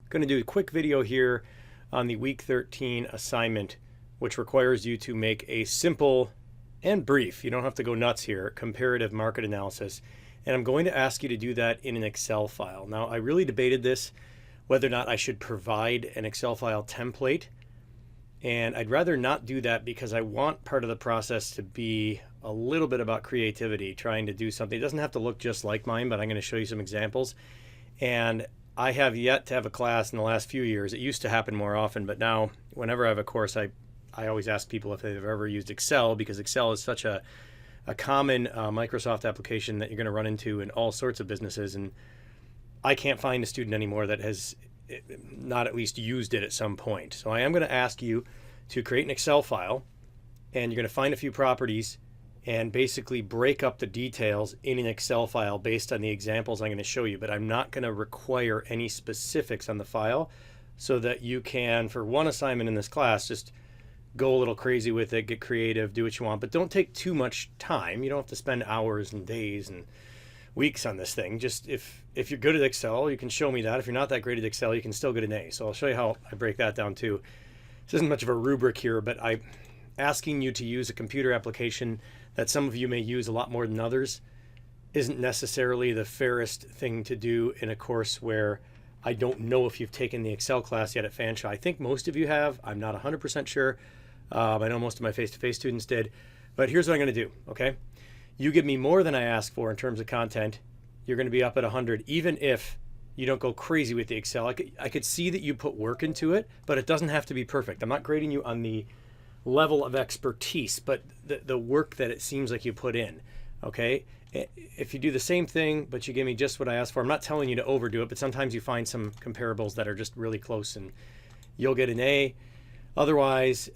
going to do a quick video here on the week 13 assignment, which requires you to make a simple and brief, you don't have to go nuts here, comparative market analysis. And I'm going to ask you to do that in an Excel file. Now, I really debated this, whether or not I should provide an Excel file template. And I'd rather not do that because I want part of the process to be a little bit about creativity, trying to do something. It doesn't have to look just like mine, but I'm going to show you some examples. And I have yet to have a class in the last few years. It used to happen more often, but now whenever I have a course, I always ask people if they've ever used Excel, because Excel is such a common Microsoft application that you're going to run into in all sorts of businesses. And I can't find a student anymore that has not at least used it at some point. So I am going to ask you to create an Excel file, and you're going to find a few properties and basically break up the details in an Excel file based on the examples I'm going to show you. But I'm not going to require any specifics on the file, so that you can, for one assignment in this class, just go a little crazy with it, get creative, do what you want, but don't take too much time. You don't have to spend hours and days and weeks on this thing. Just if you're good at Excel, you can show me that. If you're not that great at Excel, you can still get an A. So I'll show you how I break that down too. This isn't much of a rubric here, but I'm asking you to use a computer application that some of you may use a lot more than others isn't necessarily the fairest thing to do in a course where I don't know if you've taken the Excel class yet at Fanshawe. I think most of you have. I'm not 100% sure. I know most of my face-to-face students did. But here's what I'm going to do, okay? You give me more than I ask for in terms of content, you're going to be up at 100, even if you don't go crazy with the Excel. I could see that you put work into it, but it doesn't have to be perfect. I'm not grading you on the level of expertise, but the work that it seems like you put in, okay? If you do the same thing, but you give me just what I asked for, I'm not telling you to overdo it, but sometimes you find some comparables that are just really close and you'll get an A. Otherwise,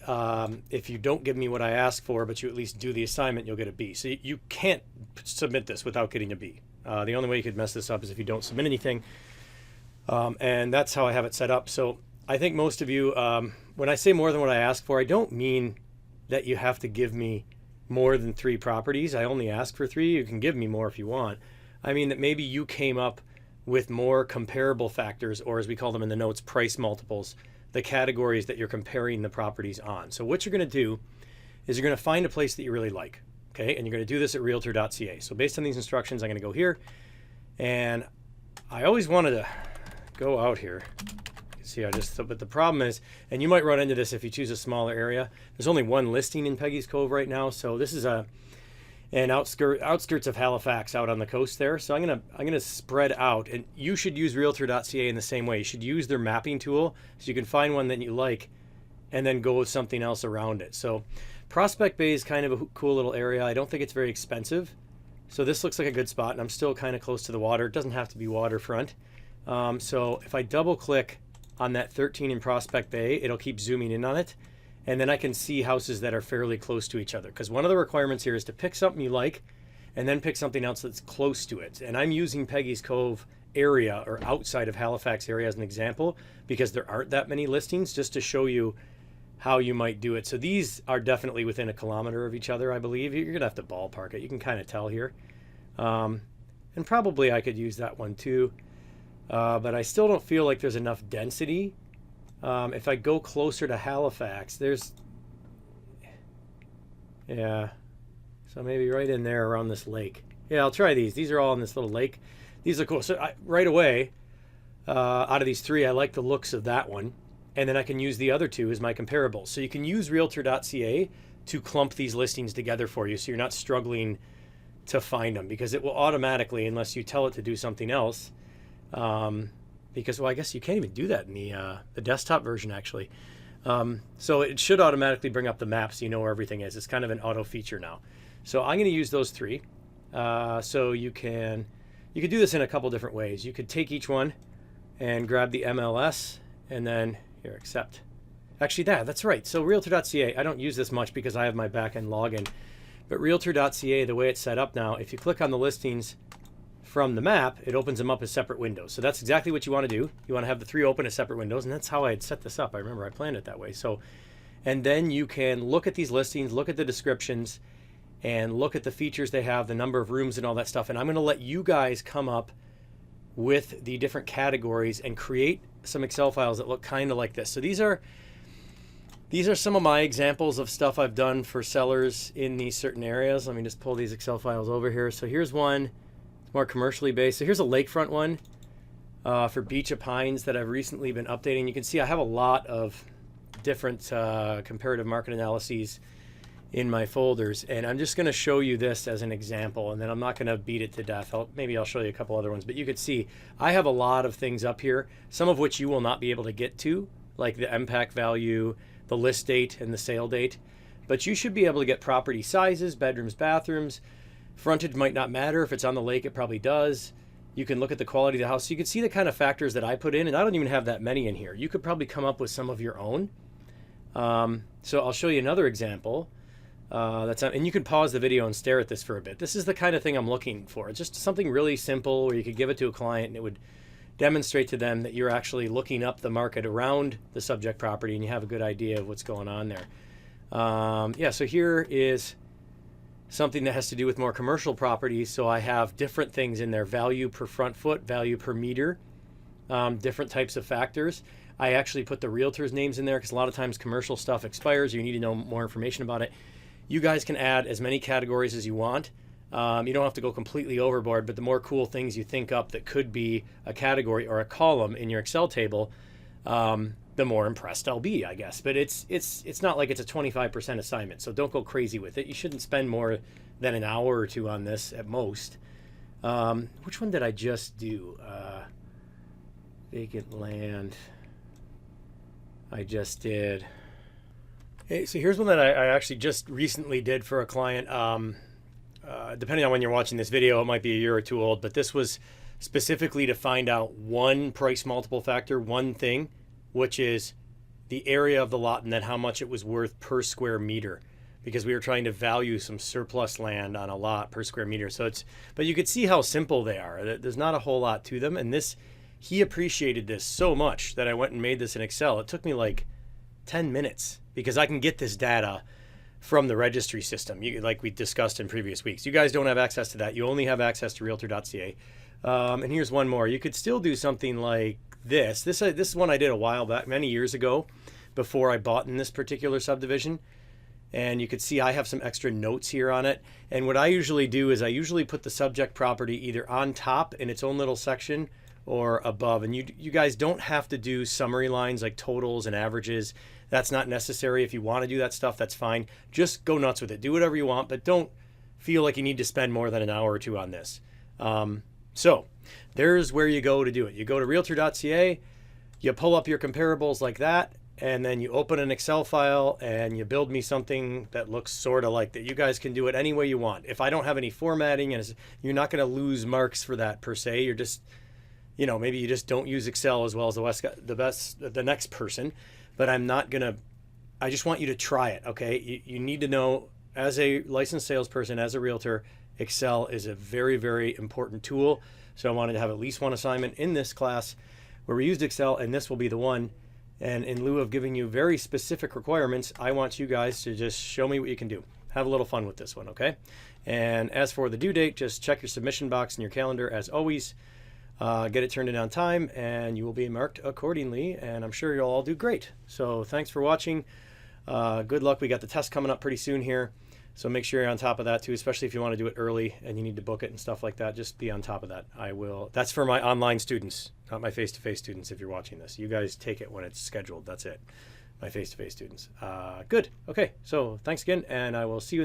if you don't give me what I ask for, but you at least do the assignment, you'll get a B. So you can't submit this without getting a B. The only way you could mess this up is if you don't submit anything. And that's how I have it set up. So I think most of you, when I say more than what I ask for, I don't mean that you have to give me more than 3 properties. I only ask for 3. You can give me more if you want. I mean that maybe you came up with more comparable factors, or as we call them in the notes, price multiples, the categories that you're comparing the properties on. So what you're going to do is you're going to find a place that you really like, okay? And you're going to do this at realtor.ca. So based on these instructions, I'm going to go here, and I always wanted to go out here. See, but the problem is, and you might run into this if you choose a smaller area, there's only one listing in Peggy's Cove right now. So this is an outskirts of Halifax out on the coast there. So I'm gonna spread out, and you should use realtor.ca in the same way. You should use their mapping tool so you can find one that you like and then go with something else around it. So Prospect Bay is kind of a cool little area. I don't think it's very expensive. So this looks like a good spot, and I'm still kind of close to the water. It doesn't have to be waterfront. So if I double click on that 13 in Prospect Bay, it'll keep zooming in on it, and then I can see houses that are fairly close to each other, because one of the requirements here is to pick something you like and then pick something else that's close to it. And I'm using Peggy's Cove area, or outside of Halifax area, as an example, because there aren't that many listings, just to show you how you might do it. So these are definitely within a kilometer of each other, I believe. You're gonna have to ballpark it. You can kind of tell here. And probably I could use that one too. But I still don't feel like there's enough density. If I go closer to Halifax, yeah, so maybe right in there around this lake. Yeah, I'll try these. These are all in this little lake. These are cool. So right away, out of these 3, I like the looks of that one. And then I can use the other 2 as my comparables. So you can use realtor.ca to clump these listings together for you, so you're not struggling to find them, because it will automatically, unless you tell it to do something else, because, well, I guess you can't even do that in the desktop version, actually. So it should automatically bring up the map so you know where everything is. It's kind of an auto feature now. So I'm going to use those 3. So you could do this in a couple different ways. You could take each one and grab the MLS, and then here, accept. Actually, that's right. So realtor.ca, I don't use this much because I have my backend login, but realtor.ca, the way it's set up now, if you click on the listings from the map, it opens them up as separate windows. So that's exactly what you want to do. You want to have the 3 open as separate windows, and that's how I had set this up. I remember I planned it that way. So, and then you can look at these listings, look at the descriptions, and look at the features they have, the number of rooms and all that stuff. And I'm going to let you guys come up with the different categories and create some Excel files that look kind of like this. So these are some of my examples of stuff I've done for sellers in these certain areas. Let me just pull these Excel files over here. So here's one, more commercially based. So here's a lakefront one for Beach of Pines that I've recently been updating. You can see I have a lot of different comparative market analyses in my folders, and I'm just going to show you this as an example, and then I'm not going to beat it to death. Maybe I'll show you a couple other ones, but you could see I have a lot of things up here, some of which you will not be able to get to, like the MPAC value, the list date, and the sale date. But you should be able to get property sizes, bedrooms, bathrooms. Frontage might not matter. If it's on the lake, it probably does. You can look at the quality of the house. So you can see the kind of factors that I put in, and I don't even have that many in here. You could probably come up with some of your own. So I'll show you another example. And you can pause the video and stare at this for a bit. This is the kind of thing I'm looking for. It's just something really simple where you could give it to a client and it would demonstrate to them that you're actually looking up the market around the subject property and you have a good idea of what's going on there. Yeah, so here is something that has to do with more commercial properties. So I have different things in there: value per front foot, value per meter, different types of factors. I actually put the realtors' names in there because a lot of times commercial stuff expires. You need to know more information about it. You guys can add as many categories as you want. You don't have to go completely overboard, but the more cool things you think up that could be a category or a column in your Excel table, the more impressed I'll be, I guess. But it's not like it's a 25% assignment, so don't go crazy with it. You shouldn't spend more than an hour or two on this at most. Which one did I just do? Vacant land. I just did. Hey, so here's one that I actually just recently did for a client. Depending on when you're watching this video, it might be a year or two old, but this was specifically to find out one price multiple factor, one thing, which is the area of the lot and then how much it was worth per square meter, because we were trying to value some surplus land on a lot per square meter. But you could see how simple they are. There's not a whole lot to them. And he appreciated this so much that I went and made this in Excel. It took me like 10 minutes because I can get this data from the registry system, like we discussed in previous weeks. You guys don't have access to that. You only have access to realtor.ca. And here's one more. You could still do something like this. This is one I did a while back, many years ago, before I bought in this particular subdivision. And you could see I have some extra notes here on it. And what I usually do is I usually put the subject property either on top in its own little section or above. And you guys don't have to do summary lines like totals and averages. That's not necessary. If you want to do that stuff, that's fine. Just go nuts with it. Do whatever you want, but don't feel like you need to spend more than an hour or two on this. So there's where you go to do it. You go to realtor.ca, you pull up your comparables like that, and then you open an Excel file and you build me something that looks sort of like that. You guys can do it any way you want. If I don't have any formatting, and you're not going to lose marks for that per se. You're just, maybe you just don't use Excel as well as the next person. But I just want you to try it, okay? You need to know, as a licensed salesperson, as a realtor, Excel is a very, very important tool. So I wanted to have at least one assignment in this class where we used Excel, and this will be the one. And in lieu of giving you very specific requirements, I want you guys to just show me what you can do. Have a little fun with this one, okay? And as for the due date, just check your submission box in your calendar as always. Get it turned in on time and you will be marked accordingly, and I'm sure you'll all do great. So thanks for watching. Good luck. We got the test coming up pretty soon here, so make sure you're on top of that too, especially if you want to do it early and you need to book it and stuff like that. Just be on top of that. That's for my online students, not my face-to-face students. If you're watching this, you guys take it when it's scheduled. That's it. My face-to-face students. Good. Okay, so thanks again, and I will see you